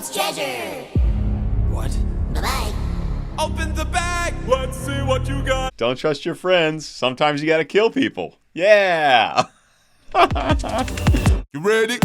its treasure. What? Bye-bye. Open the bag! Let's see what you got! Don't trust your friends. Sometimes you gotta kill people. Yeah! You ready?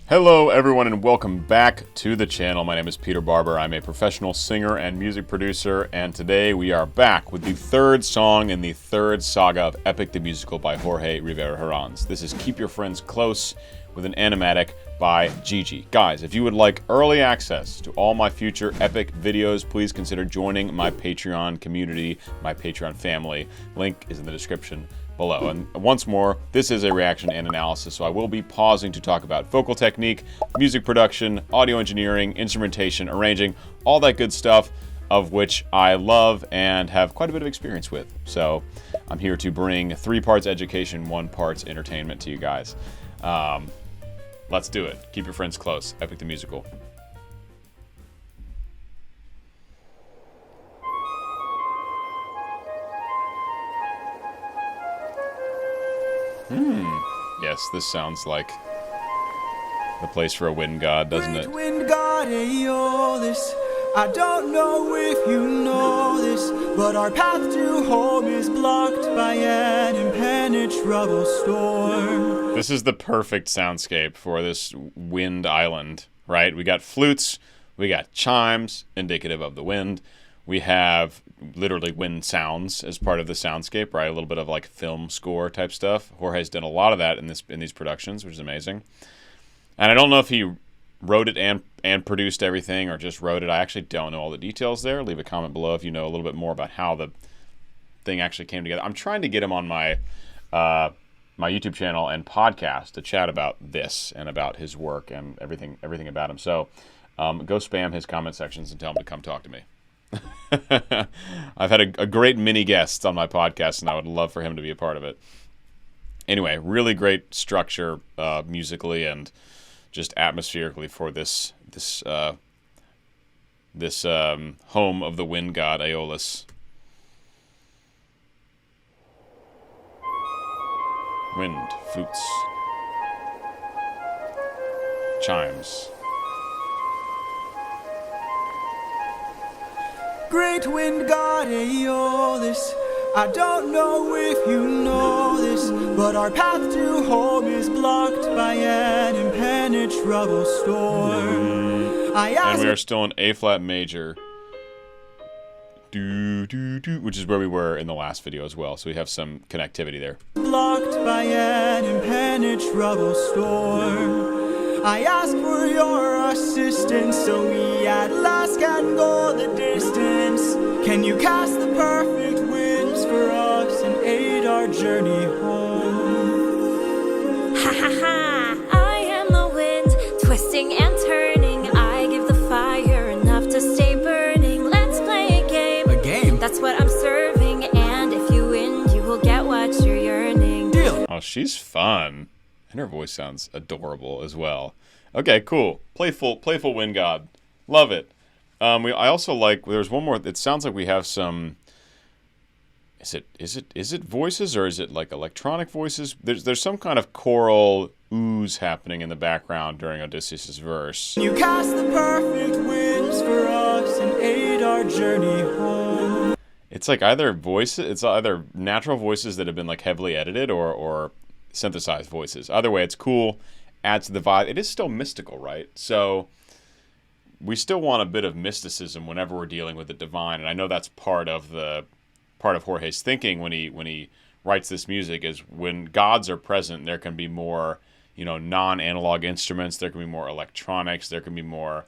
Hello everyone and welcome back to the channel. My name is Peter Barber. I'm a professional singer and music producer, and today we are back with the third song in the third saga of Epic the Musical by Jorge Rivera Herranz. This is Keep Your Friends Close with an animatic by Gigi. Guys, if you would like early access to all my future epic videos, please consider joining my Patreon community, my Patreon family. Link is in the description below. And once more, this is a reaction and analysis, so I will be pausing to talk about vocal technique, music production, audio engineering, instrumentation, arranging, all that good stuff, of which I love and have quite a bit of experience with. So I'm here to bring 3 parts education, 1 parts entertainment to you guys. Let's do it. Keep your friends close. Epic the Musical. Yes, this sounds like the place for a wind god, doesn't it? Wind god, Aeolus. I don't know if you know this, but our path to home is blocked by an impenetrable storm. This is the perfect soundscape for this wind island, right? We got flutes, we got chimes, indicative of the wind. We have literally wind sounds as part of the soundscape, right? A little bit of like film score type stuff. Jorge's done a lot of that in these productions, which is amazing. And I don't know if he wrote it and produced everything or just wrote it. I actually don't know all the details there. Leave a comment below if you know a little bit more about how the thing actually came together. I'm trying to get him on my my YouTube channel and podcast to chat about this and about his work and everything about him. So go spam his comment sections and tell him to come talk to me. I've had a great mini guest on my podcast, and I would love for him to be a part of it. Anyway, really great structure musically and just atmospherically for this home of the wind god Aeolus. Wind, flutes, chimes. Great wind god, Aeolus. I don't know if you know this, but our path to home is blocked by an impenetrable storm. And we are still in A flat major, which is where we were in the last video as well. So we have some connectivity there. Blocked by an impenetrable storm. I ask for your assistance so we at last can go the distance. Can you cast the perfect winds for us and aid our journey home? Ha ha ha! I am the wind, twisting and turning. I give the fire enough to stay burning. Let's play a game. A game? That's what I'm serving, and if you win, you will get what you're yearning. Deal. Oh, she's fun. And her voice sounds adorable as well. Okay, cool. Playful wind god. Love it. I also like, there's one more, it sounds like we have some, is it voices or is it like electronic voices? There's some kind of choral ooze happening in the background during Odysseus' verse. You cast the perfect winds for us and aid our journey home. It's like either natural voices that have been like heavily edited or synthesized voices. Either way, it's cool, adds to the vibe. It is still mystical, right? So we still want a bit of mysticism whenever we're dealing with the divine, and I know that's part of Jorge's thinking when he writes this music, is when gods are present, there can be more, non-analog instruments, there can be more electronics, there can be more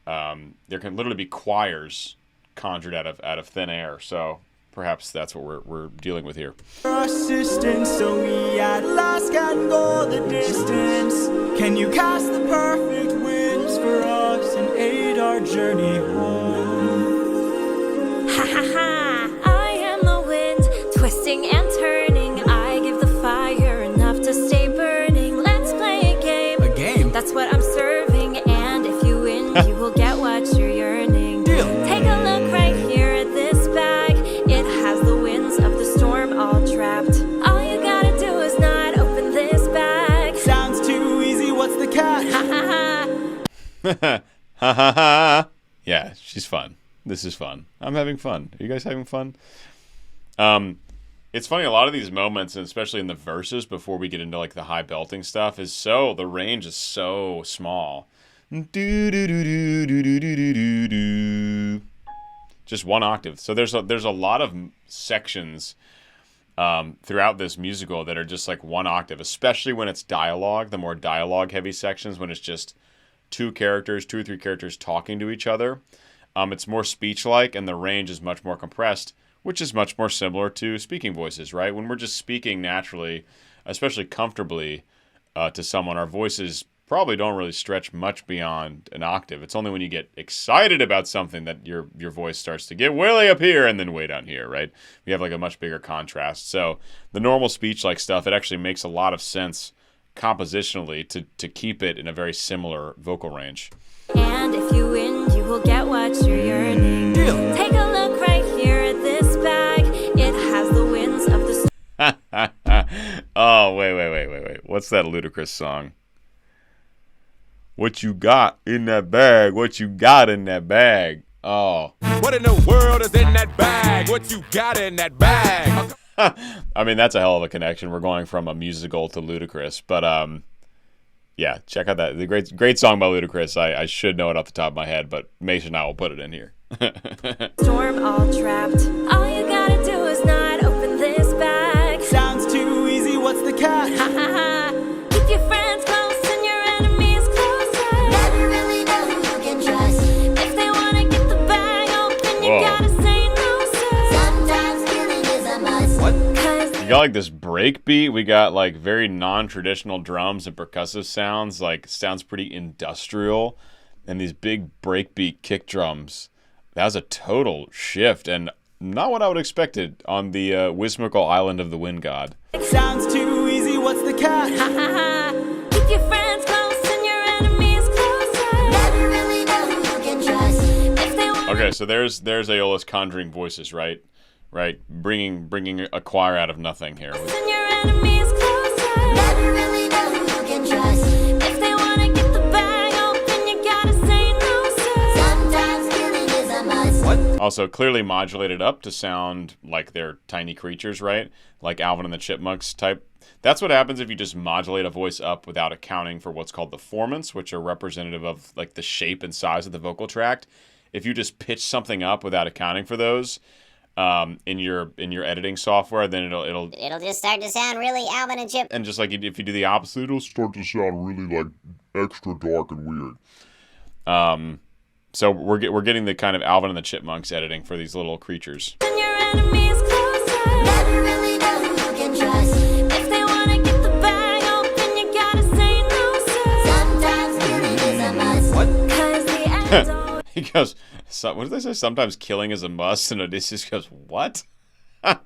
there can literally be choirs conjured out of thin air. So perhaps that's what we're dealing with here. Assistance, so we at last can go the distance. Can you cast the perfect winds for us and aid our journey home? Ha ha ha! I am the wind, twisting and turning. I give the fire enough to stay burning. Let's play a game. A game? That's what I'm serving, and if you win, you will get what you're yearning. Deal. Take a look right here at this bag. It has the winds of the storm all trapped. All you gotta do is not open Ha ha ha. Yeah, she's fun. This is fun. I'm having fun. Are you guys having fun? It's funny, a lot of these moments, and especially in the verses before we get into like the high belting stuff, the range is so small. Do do do do do do do do do. Just one octave. So there's a lot of sections throughout this musical that are just like one octave, especially when it's dialogue, the more dialogue heavy sections, when it's just two or three characters talking to each other. It's more speech-like, and the range is much more compressed, which is much more similar to speaking voices, right? When we're just speaking naturally, especially comfortably to someone, our voices probably don't really stretch much beyond an octave. It's only when you get excited about something that your voice starts to get way up here and then way down here, right? We have like a much bigger contrast. So the normal speech-like stuff, it actually makes a lot of sense compositionally to keep it in a very similar vocal range. And if you win, you will get what you're yearning. Take a look right here at this bag. It has the winds of the... Oh, wait. What's that ludicrous song? What you got in that bag? What you got in that bag? Oh. What in the world is in that bag? What you got in that bag? I mean, that's a hell of a connection. We're going from a musical to ludicrous, but yeah, check out the great song by Ludacris. I should know it off the top of my head, but Mason and I will put it in here. Storm all trapped. All you gotta do is not open this bag. Sounds too easy, what's the catch? Ha ha ha. Keep your friends close and your enemies closer. Never really know who you can trust. If they wanna get the bag open, you gotta say no, sir. Sometimes killing is a must. What? You got like this break beat. We got like very non-traditional drums and percussive sounds. Like sounds pretty industrial, and these big breakbeat kick drums. That was a total shift, and not what I would have expected on the whimsical island of the wind god. Sounds too easy, what's the catch? Ha ha ha. Keep your friends close and your enemies closer. Never really know who you can trust. If they want... Okay, so there's Aeolus conjuring voices, right? Right, bringing a choir out of nothing here. And your enemies closer. Never really know who you can trust. If they wanna get the bag open, you gotta say no, sir. Sometimes killing is a must. What? Also clearly modulated up to sound like they're tiny creatures, right? Like Alvin and the Chipmunks type. That's what happens if you just modulate a voice up without accounting for what's called the formants, which are representative of like the shape and size of the vocal tract. If you just pitch something up without accounting for those, in your editing software, then it'll It'll just start to sound really Alvin and Chip. and just like if you do the opposite, it'll start to sound really like extra dark and weird. So we're getting the kind of Alvin and the Chipmunks editing for these little creatures. And your enemies closer. Never really know who you can trust. If they wanna get the bag open, you gotta say no, sir. Sometimes killing is a must. What? 'Cause the end always... He goes, what did they say? Sometimes killing is a must, and Odysseus goes, what? Gotta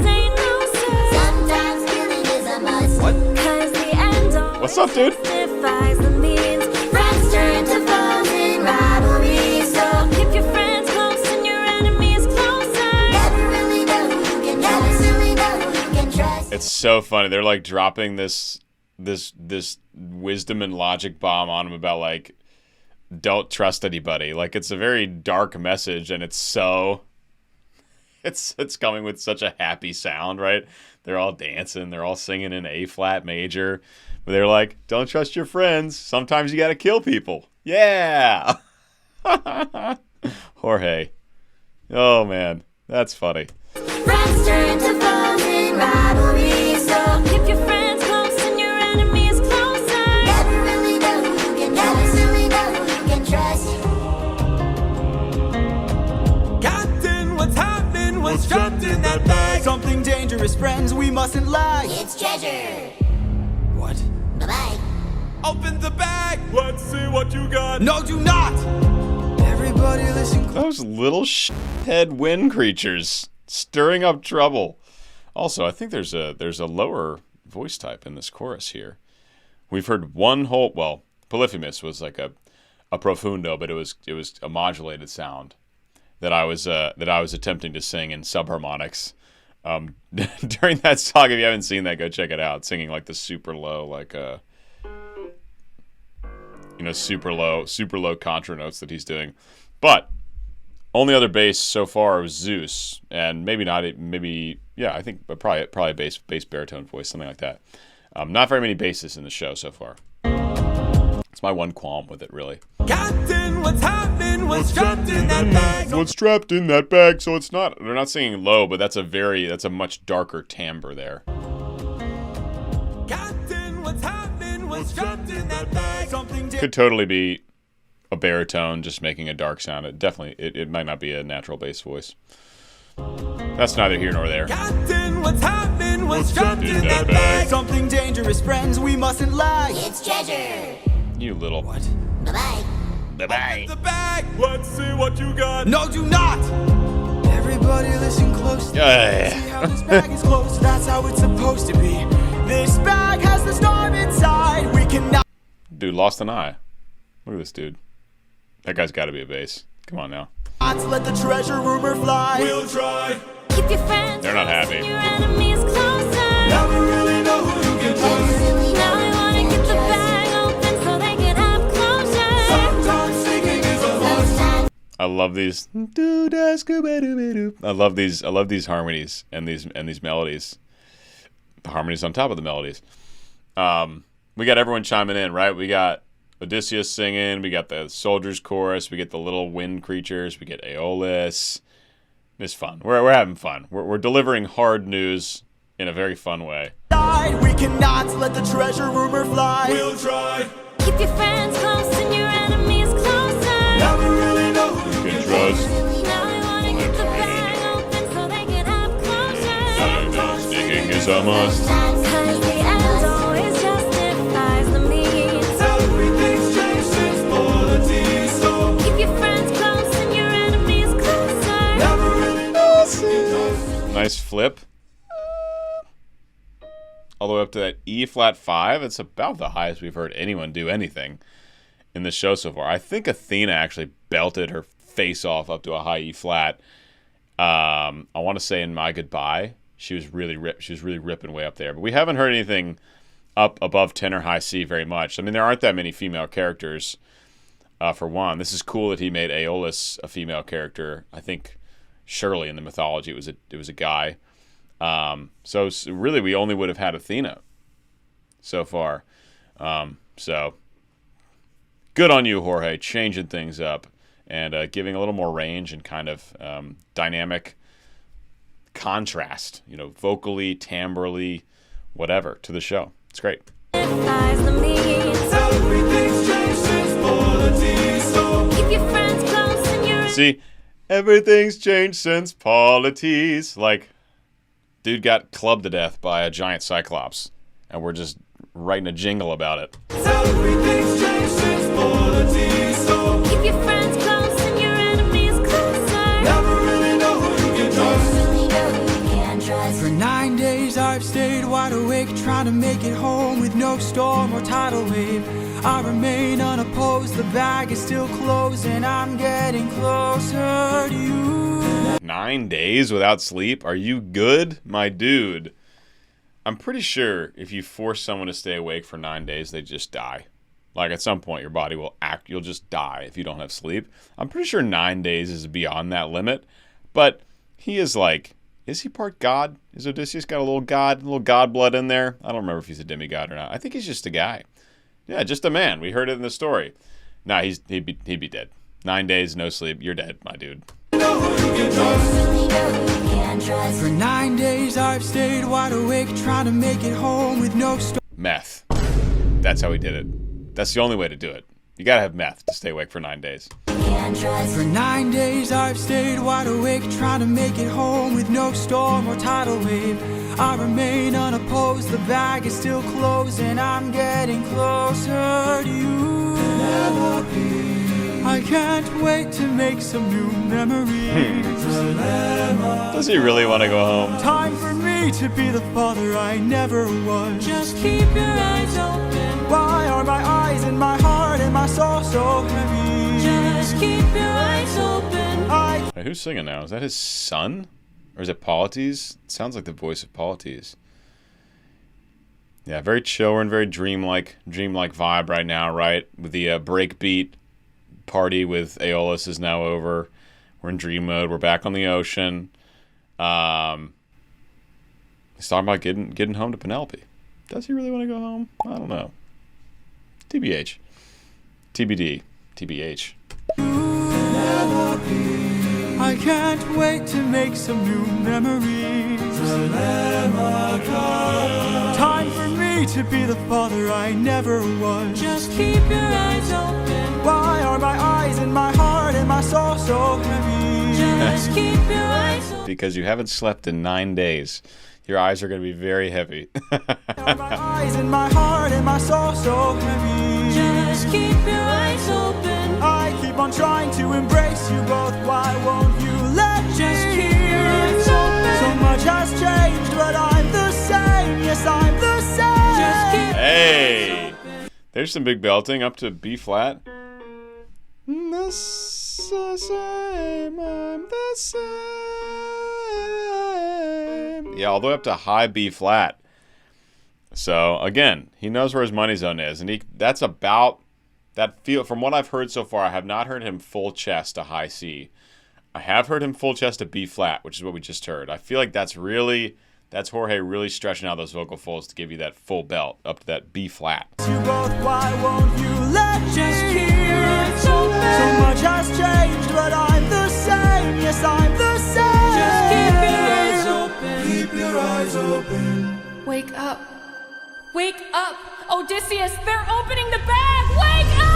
say no, sir. Sometimes killing is a must. What? 'Cause the end always What's up, dude? justifies the means. Friends turn to foes in rivalry. So keep your friends close and your enemies closer. Never really know who you can trust. Never really know who you can trust. It's so funny. They're like dropping this wisdom and logic bomb on him about like, don't trust anybody. Like it's a very dark message, and it's coming with such a happy sound, right? They're all dancing, they're all singing in A flat major, but they're like, don't trust your friends. Sometimes you got to kill people. Yeah. Jorge. Oh man, that's funny. Friends turn to foes in rivalry. So keep your friends close and your enemies closer. Never really know who you can trust. Never really know who you can trust. Captain, what's happening? What's trapped in that bag? Something dangerous, friends, we mustn't lie. It's treasure. What? Bye-bye. Open the bag. Let's see what you got. No, do not! Everybody listen close. Those little head wind creatures stirring up trouble. Also, I think there's a lower voice type in this chorus here. We've heard one whole, well, Polyphemus was like a profundo, but it was a modulated sound that I was attempting to sing in subharmonics. During that song, if you haven't seen that, go check it out. Singing like the super low, like you know, super low contra notes that he's doing. But only other bass so far was Zeus, and maybe not. Maybe yeah, I think probably bass baritone voice, something like that. Not very many basses in the show so far. It's my one qualm with it, really. Captain, what's happening? What's trapped in that bag? What's trapped in that bag? So it's not. They're not singing low, but that's a much darker timbre there. Captain, what's happening? What's trapped in that bag? Something Could totally be a baritone just making a dark sound. It might not be a natural bass voice. That's neither here nor there. Captain, what's happening? What's trapped in that bag? Something dangerous, friends, we mustn't lag. It's treasure. You little. What? Bye-bye. Bye-bye. The bag. Let's see what you got. No, do not! Everybody listen closely. Yeah. See how this bag is closed, that's how it's supposed to be. This bag has the storm inside, we cannot. Dude lost an eye. Look at this dude. That guy's got to be a bass. Come on now. Let the treasure rumor fly. We'll try. Keep your friends They're not close happy. and your enemies closer. Never really know who you can trust. Now I wanna get the bag open so they can have closure. Sometimes singing is a must. I love these. I love these harmonies and these melodies. The harmonies on top of the melodies. We got everyone chiming in, right? We got Odysseus singing. We got the soldiers chorus. We get the little wind creatures. We get Aeolus. It's fun. We're having fun. We're delivering hard news in a very fun way. We cannot let the treasure rumor fly. We'll try. Keep your friends close and your enemies closer. Never really know who you Good can trust. Now I wanna get the bag open so they can have closure. Singing is a must. Cause the end always justifies the means. Everything's changed since polity, so Keep your friends close and your enemies closer. never really know who you can trust. Nice flip. All the way up to that E flat 5. It's about the highest we've heard anyone do anything in this show so far. I think Athena actually belted her face off up to a high E flat. I want to say in My Goodbye, she was really ripping way up there. But we haven't heard anything up above tenor high C very much. I mean, there aren't that many female characters. For one, this is cool that he made Aeolus a female character. I think surely in the mythology it was a guy. So really, we only would have had Athena so far. So good on you, Jorge, changing things up and giving a little more range and kind of dynamic contrast, you know, vocally, timbrely, whatever, to the show. It's great. Justifies the means. Everything's changed since polity, so Keep your friends close and your See, everything's changed since polities. Like, dude got clubbed to death by a giant cyclops, and we're just writing a jingle about it. everything's changed since polity, so Keep your friends close and your enemies closer. never really know who you can trust. Really know who you can trust. For 9 days I've stayed wide awake, trying to make it home with no storm or tidal wave. I remain unopposed, the bag is still closed, and I'm getting closer to you. 9 days without sleep? Are you good, my dude? I'm pretty sure if you force someone to stay awake for 9 days, they just die. Like, at some point, your body will act, you'll just die if you don't have sleep. I'm pretty sure 9 days is beyond that limit. But he is like, is he part god? Is Odysseus got a little god blood in there? I don't remember if he's a demigod or not. I think he's just a guy. Yeah, just a man. We heard it in the story. Nah, he'd be dead. 9 days, no sleep. You're dead, my dude. Really know who you can trust. For 9 days I've stayed wide awake, trying to make it home with no storm. Meth. That's how he did it. That's the only way to do it. You gotta have meth to stay awake for 9 days. Can trust. For 9 days I've stayed wide awake, trying to make it home with no storm or tidal wave. I remain unopposed, the bag is still closed, and I'm getting closer to you. I can't wait to make some new memories. Does he really want to go home? Time for me to be the father I never was. Just keep your eyes open. Why are my eyes and my heart and my soul so heavy? Just keep your eyes open. Hey, who's singing now? Is that his son? Or is it Polites? It sounds like the voice of Polites. Yeah, very chill. We're in very dreamlike vibe right now, right? With the breakbeat party with Aeolus is now over. We're in dream mode. We're back on the ocean. He's talking about getting home to Penelope. Does he really want to go home? I don't know. TBH. TBD. TBH. I can't wait to make some new memories. Time for me to be the father I never was. Just keep your eyes open. Why are my eyes and my heart and my soul so heavy? Just keep your eyes open. Because you haven't slept in 9 days. Your eyes are going to be very heavy. Why are my eyes and my heart and my soul so heavy? Just keep your eyes open. I keep on trying to embrace you both. Why won't you let me? Just keep your eyes open. So much has changed, but I'm the same. Yes, I'm the same. Just keep Hey! There's some big belting up to B flat. The same, I'm the same. Yeah, all the way up to high B flat. So again, he knows where his money zone is, and that's about that feel. From what I've heard so far, I have not heard him full chest to high C. I have heard him full chest to B flat, which is what we just heard. I feel like that's Jorge really stretching out those vocal folds to give you that full belt up to that B flat. you both. Why won't you let me? Just keep your eyes open. So much has changed, but I'm the same. Yes, I'm the same. Just keep your eyes open. Keep your eyes open. Wake up. Wake up! Odysseus, they're opening the bag! Wake up!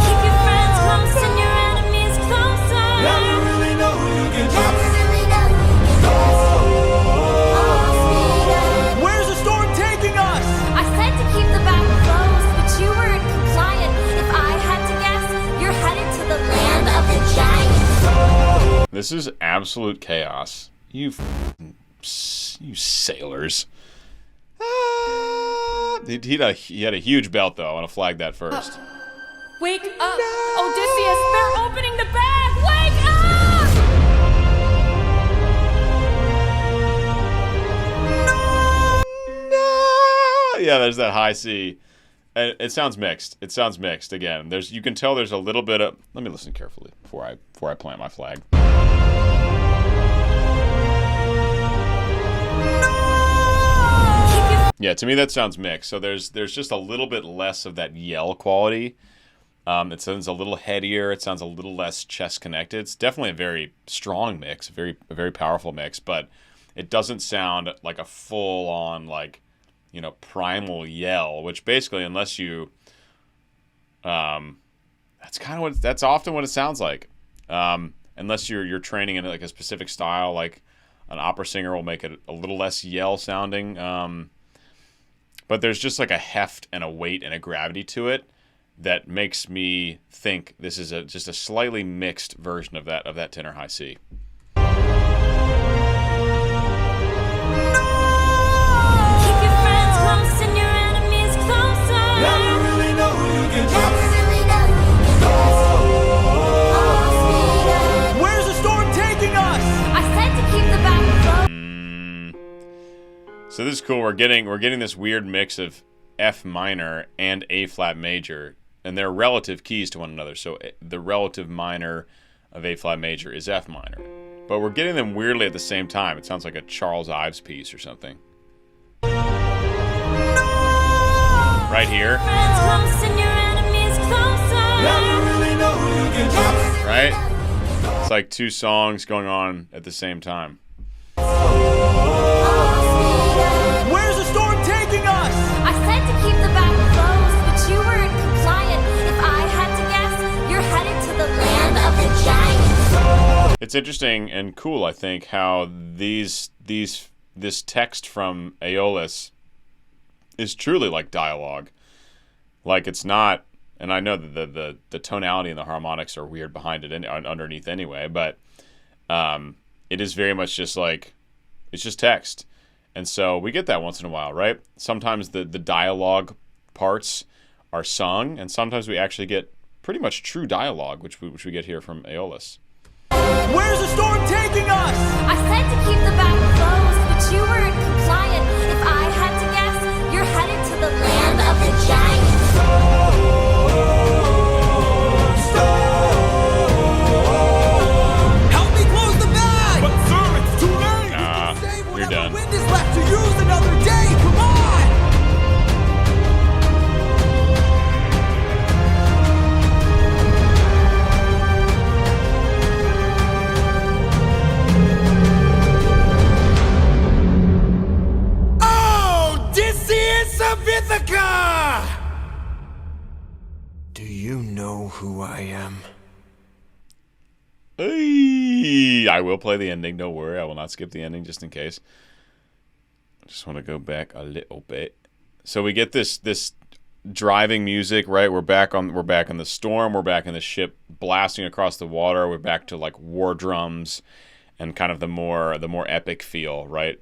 Keep your friends close and your enemies closer. Never really know who you can trust. Never really know who you can trust. Where's the storm taking us? I said to keep the bag closed, but you weren't compliant. If I had to guess, you're headed to the land of the giants. This is absolute chaos. You sailors. He had a huge belt, though. I want to flag that first. Wake up! Odysseus, they're opening the bag! Wake up! Yeah, there's that high C. It sounds mixed. It sounds mixed again. You can tell there's a little bit of. Let me listen carefully before I plant my flag. Yeah, to me that sounds mixed. So there's just a little bit less of that yell quality. It sounds a little headier. It sounds a little less chest connected. It's definitely a very strong mix, a very powerful mix, but it doesn't sound like a full on primal yell. Which basically, unless you, that's often what it sounds like. Unless you're training in like a specific style, like an opera singer will make it a little less yell sounding. But there's just like a heft and a weight and a gravity to it that makes me think this is just a slightly mixed version of that tenor high C. Keep your friends close and your enemies closer. Never really know who you can trust. Never really know who you can trust. Where's the storm taking us? I said to keep the bag closed. So this is cool. We're getting this weird mix of F minor and A flat major, and they're relative keys to one another. So the relative minor of A flat major is F minor, but we're getting them weirdly at the same time. It sounds like a Charles Ives piece or something. Right here, Friends close and your enemies closer. Never really know who you can trust. right? It's like two songs going on at the same time. Where's the storm taking us? I said to keep the bag closed, but you weren't compliant. If I had to guess, you're headed to the land of the giants. It's interesting and cool, I think, how this text from Aeolus is truly like dialogue. Like it's not, and I know that the tonality and the harmonics are weird behind it and underneath anyway, but it is very much just like it's just text. And so we get that once in a while, right? Sometimes the dialogue parts are sung, and sometimes we actually get pretty much true dialogue, which we get here from Aeolus. Where's the storm taking us? I will play the ending. Don't worry. I will not skip the ending just in case. I just want to go back a little bit. So we get this driving music, right? We're back in the storm. We're back in the ship blasting across the water. We're back to like war drums and kind of the more epic feel, right?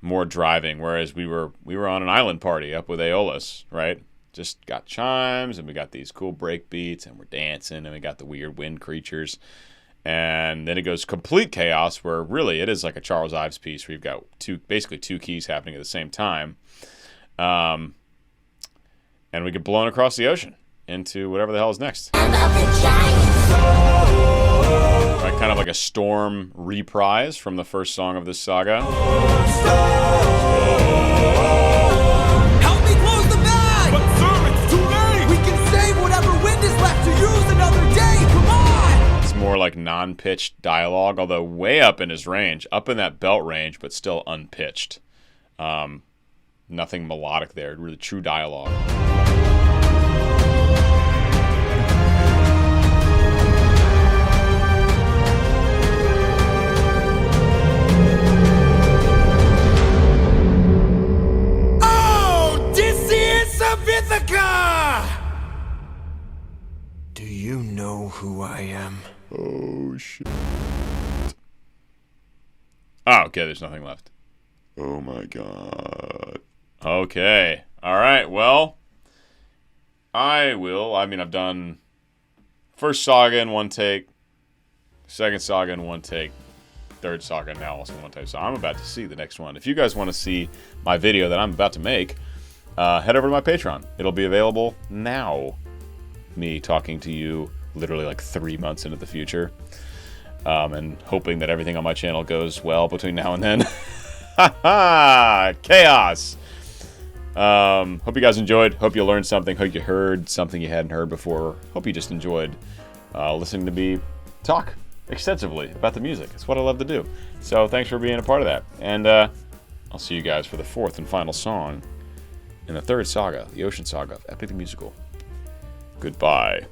More driving. Whereas we were on an island party up with Aeolus, right? Just got chimes and we got these cool break beats and we're dancing and we got the weird wind creatures. And then it goes complete chaos where really it is like a Charles Ives piece where you've got basically two keys happening at the same time. And we get blown across the ocean into whatever the hell is next. Right, kind of like a storm reprise from the first song of this saga. Help me close the bag! But sir, it's too late! We can save whatever wind is left to use another day! Come on! It's more like non-pitched dialogue, although way up in his range, up in that belt range, but still unpitched. Nothing melodic there, really true dialogue. Oh, this is Savithica! Do you know who I am? Oh, shit. Oh, okay, there's nothing left. Oh, my God. Okay. All right, well, I've done first saga in one take, second saga in one take, third saga now also in one take. So I'm about to see the next one. If you guys want to see my video that I'm about to make, head over to my Patreon. It'll be available now. Me talking to you literally like 3 months into the future, and hoping that everything on my channel goes well between now and then. Chaos. Hope you guys enjoyed. Hope you learned something. Hope you heard something you hadn't heard before. Hope you just enjoyed listening to me talk extensively about the music. It's what I love to do. So thanks for being a part of that. And I'll see you guys for the fourth and final song in the third saga, the Ocean Saga of Epic the Musical. Goodbye.